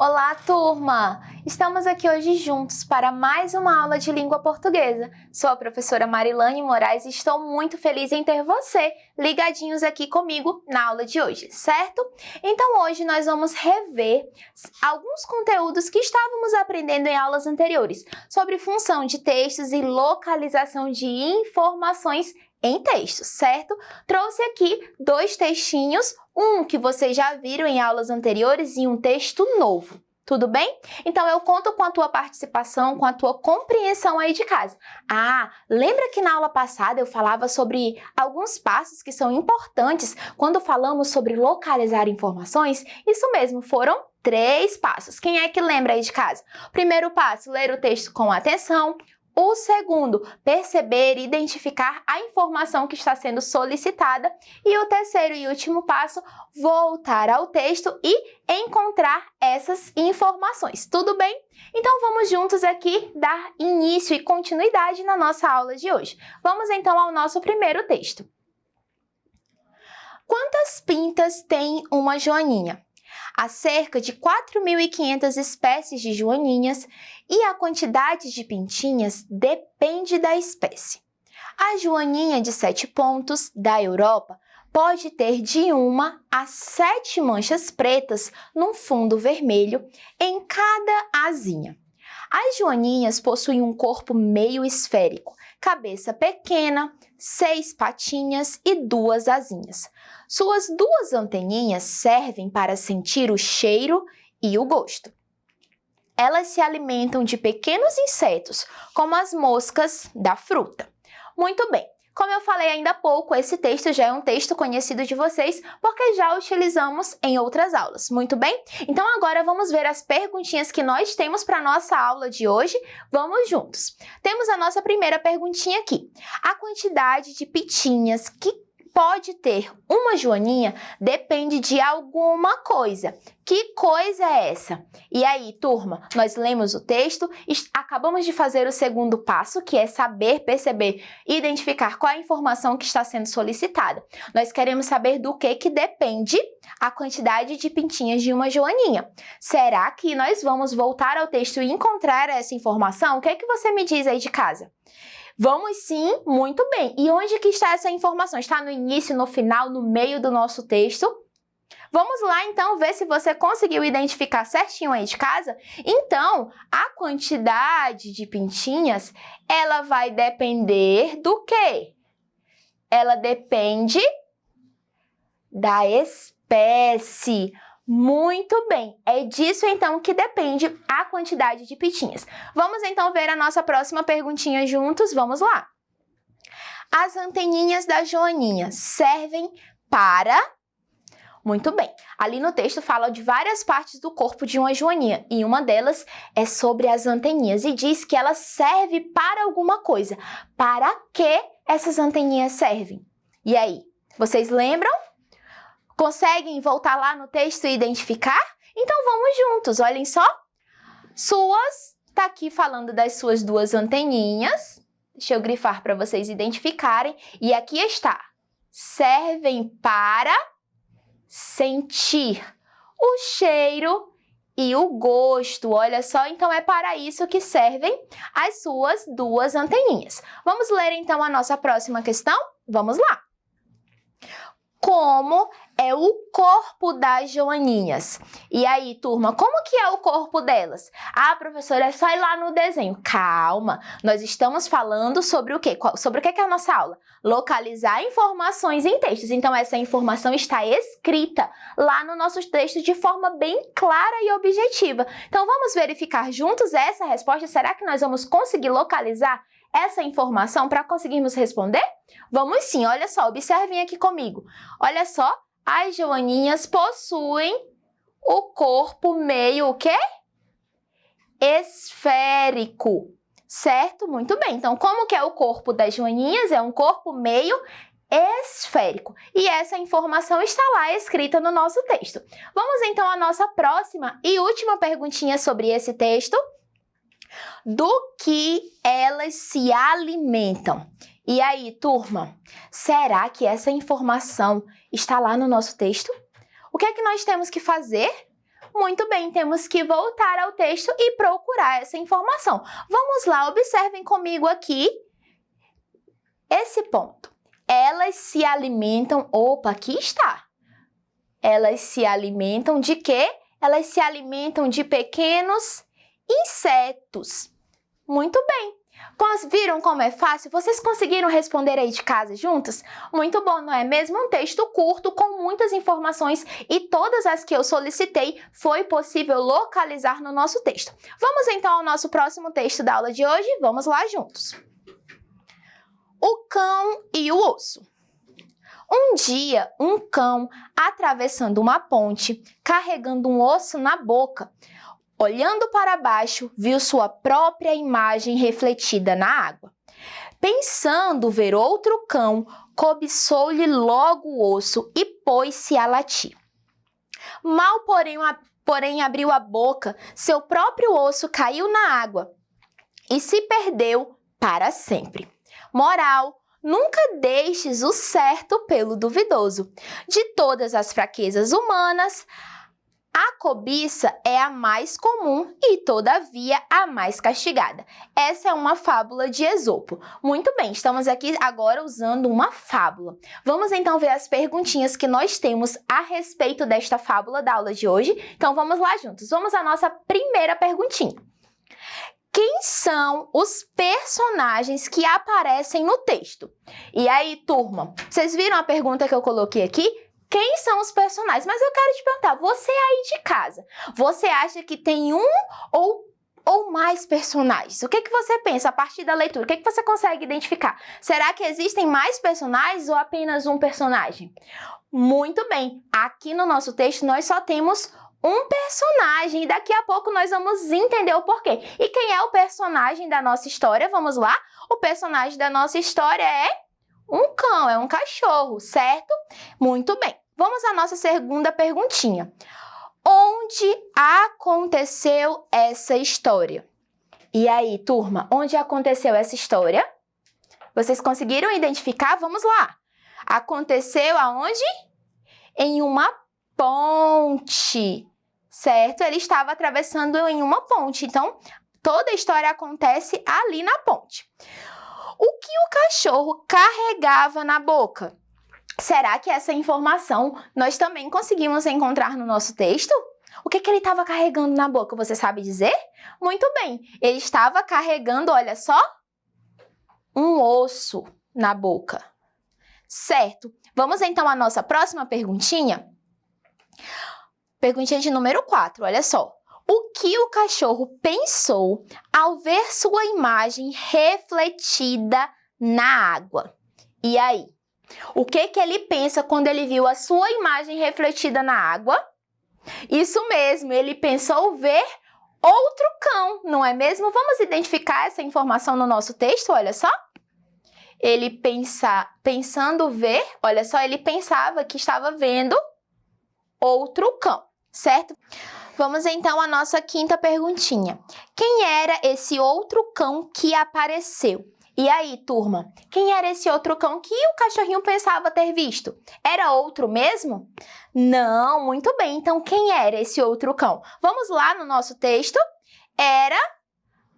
Olá, turma! Estamos aqui hoje juntos para mais uma aula de língua portuguesa. Sou a professora Marilane Moraes e estou muito feliz em ter você ligadinhos aqui comigo na aula de hoje, certo? Então hoje nós vamos rever alguns conteúdos que estávamos aprendendo em aulas anteriores sobre função de textos e localização de informações em textos, certo? Trouxe aqui dois textinhos, um que vocês já viram em aulas anteriores e um texto novo. Tudo bem? Então eu conto com a tua participação, com a tua compreensão aí de casa. Lembra que na aula passada eu falava sobre alguns passos que são importantes quando falamos sobre localizar informações? Isso mesmo, foram 3 passos. Quem é que lembra aí de casa? Primeiro passo, ler o texto com atenção. O segundo, perceber e identificar a informação que está sendo solicitada. E o terceiro e último passo, voltar ao texto e encontrar essas informações. Tudo bem? Então vamos juntos aqui dar início e continuidade na nossa aula de hoje. Vamos então ao nosso primeiro texto. Quantas pintas tem uma joaninha? Há cerca de 4.500 espécies de joaninhas e a quantidade de pintinhas depende da espécie. A joaninha de 7 pontos da Europa pode ter de 1 a 7 manchas pretas num fundo vermelho em cada asinha. As joaninhas possuem um corpo meio esférico, cabeça pequena, 6 patinhas e 2 asinhas. Suas 2 anteninhas servem para sentir o cheiro e o gosto. Elas se alimentam de pequenos insetos, como as moscas da fruta. Muito bem, como eu falei ainda há pouco, esse texto já é um texto conhecido de vocês, porque já o utilizamos em outras aulas. Muito bem? Então agora vamos ver as perguntinhas que nós temos para a nossa aula de hoje. Vamos juntos. Temos a nossa primeira perguntinha aqui. A quantidade de pintinhas que pode ter uma joaninha depende de alguma coisa. Que coisa é essa? E aí, turma, nós lemos o texto, acabamos de fazer o segundo passo, que é saber, perceber e identificar qual é a informação que está sendo solicitada. Nós queremos saber do que depende a quantidade de pintinhas de uma joaninha. Será que nós vamos voltar ao texto e encontrar essa informação? O que é que você me diz aí de casa? Vamos sim, muito bem. E onde que está essa informação? Está no início, no final, no meio do nosso texto? Vamos lá então ver se você conseguiu identificar certinho aí de casa? Então, a quantidade de pintinhas, ela vai depender do quê? Ela depende da espécie. Muito bem, é disso então que depende a quantidade de pintinhas. Vamos então ver a nossa próxima perguntinha juntos, vamos lá. As anteninhas da joaninha servem para... Muito bem, ali no texto fala de várias partes do corpo de uma joaninha e uma delas é sobre as anteninhas e diz que ela serve para alguma coisa. Para que essas anteninhas servem? E aí, vocês lembram? Conseguem voltar lá no texto e identificar? Então vamos juntos, olhem só. Está aqui falando das suas 2 anteninhas. Deixa eu grifar para vocês identificarem. E aqui está. Servem para sentir o cheiro e o gosto. Olha só, então é para isso que servem as suas 2 anteninhas. Vamos ler então a nossa próxima questão? Vamos lá. Como é o corpo das joaninhas? E aí, turma, como que é o corpo delas? Professora, é só ir lá no desenho. Calma, nós estamos falando sobre o quê? Sobre o que é a nossa aula? Localizar informações em textos. Então, essa informação está escrita lá no nosso texto de forma bem clara e objetiva. Então, vamos verificar juntos essa resposta? Será que nós vamos conseguir localizar essa informação para conseguirmos responder? Vamos sim, olha só, observem aqui comigo. Olha só, as joaninhas possuem o corpo meio o quê? Esférico, certo? Muito bem, então como que é o corpo das joaninhas? É um corpo meio esférico. E essa informação está lá escrita no nosso texto. Vamos então à nossa próxima e última perguntinha sobre esse texto. Do que elas se alimentam? E aí, turma, será que essa informação está lá no nosso texto? O que é que nós temos que fazer? Muito bem, temos que voltar ao texto e procurar essa informação. Vamos lá, observem comigo aqui esse ponto. Elas se alimentam... Opa, aqui está. Elas se alimentam de quê? Elas se alimentam de pequenos insetos. Muito bem. Viram como é fácil? Vocês conseguiram responder aí de casa juntos? Muito bom, não é mesmo? Um texto curto com muitas informações e todas as que eu solicitei foi possível localizar no nosso texto. Vamos então ao nosso próximo texto da aula de hoje? Vamos lá juntos. O cão e o osso. Um dia, um cão, atravessando uma ponte, carregando um osso na boca, olhando para baixo, viu sua própria imagem refletida na água. Pensando ver outro cão, cobiçou-lhe logo o osso e pôs-se a latir. Mal, porém, abriu a boca, seu próprio osso caiu na água e se perdeu para sempre. Moral: nunca deixes o certo pelo duvidoso. De todas as fraquezas humanas, a cobiça é a mais comum e, todavia, a mais castigada. Essa é uma fábula de Esopo. Muito bem, estamos aqui agora usando uma fábula. Vamos então ver as perguntinhas que nós temos a respeito desta fábula da aula de hoje. Então vamos lá juntos. Vamos à nossa primeira perguntinha. Quem são os personagens que aparecem no texto? E aí, turma, vocês viram a pergunta que eu coloquei aqui? Quem são os personagens? Mas eu quero te perguntar, você aí de casa, você acha que tem um ou mais personagens? O que você pensa a partir da leitura? O que você consegue identificar? Será que existem mais personagens ou apenas um personagem? Muito bem, aqui no nosso texto nós só temos um personagem e daqui a pouco nós vamos entender o porquê. E quem é o personagem da nossa história? Vamos lá? O personagem da nossa história é um cão, é um cachorro, certo? Muito bem. Vamos à nossa segunda perguntinha. Onde aconteceu essa história? E aí, turma, onde aconteceu essa história? Vocês conseguiram identificar? Vamos lá. Aconteceu aonde? Em uma ponte, certo? Ele estava atravessando em uma ponte, então toda a história acontece ali na ponte. O que o cachorro carregava na boca? Será que essa informação nós também conseguimos encontrar no nosso texto? O que ele estava carregando na boca, você sabe dizer? Muito bem, ele estava carregando, olha só, um osso na boca. Certo, vamos então à nossa próxima perguntinha? Perguntinha de número 4, olha só. O que o cachorro pensou ao ver sua imagem refletida na água? E aí? O que ele pensa quando ele viu a sua imagem refletida na água? Isso mesmo, ele pensou ver outro cão, não é mesmo? Vamos identificar essa informação no nosso texto, olha só. Ele pensando ver, olha só, ele pensava que estava vendo outro cão, certo? Vamos então à nossa quinta perguntinha. Quem era esse outro cão que apareceu? E aí, turma, quem era esse outro cão que o cachorrinho pensava ter visto? Era outro mesmo? Não, muito bem. Então, quem era esse outro cão? Vamos lá no nosso texto. Era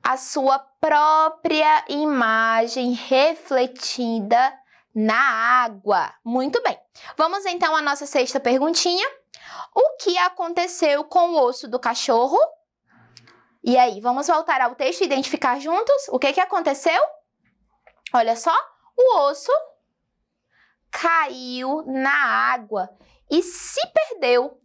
a sua própria imagem refletida na água. Muito bem. Vamos então à nossa sexta perguntinha. O que aconteceu com o osso do cachorro? E aí, vamos voltar ao texto e identificar juntos o que aconteceu? Olha só, o osso caiu na água e se perdeu,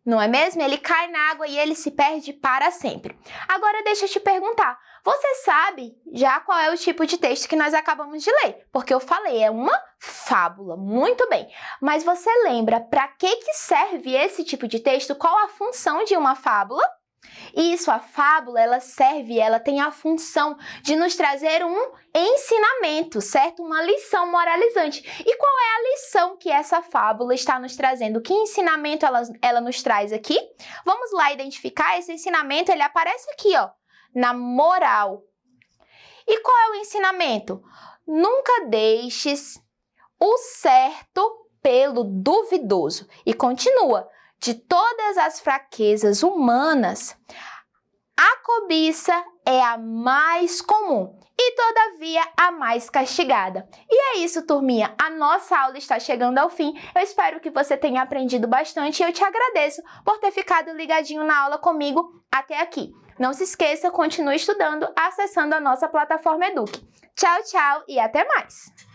não é mesmo? Ele cai na água e ele se perde para sempre. Agora deixa eu te perguntar, você sabe já qual é o tipo de texto que nós acabamos de ler? Porque eu falei, é uma fábula, muito bem. Mas você lembra para que serve esse tipo de texto? Qual a função de uma fábula? Isso, a fábula, ela tem a função de nos trazer um ensinamento, certo? Uma lição moralizante. E qual é a lição que essa fábula está nos trazendo? Que ensinamento ela nos traz aqui? Vamos lá identificar esse ensinamento, ele aparece aqui, ó, na moral. E qual é o ensinamento? Nunca deixes o certo pelo duvidoso. E continua. de todas as fraquezas humanas, a cobiça é a mais comum e, todavia, a mais castigada. E é isso, turminha. A nossa aula está chegando ao fim. Eu espero que você tenha aprendido bastante e eu te agradeço por ter ficado ligadinho na aula comigo até aqui. Não se esqueça, continue estudando acessando a nossa plataforma Eduque. Tchau, tchau e até mais!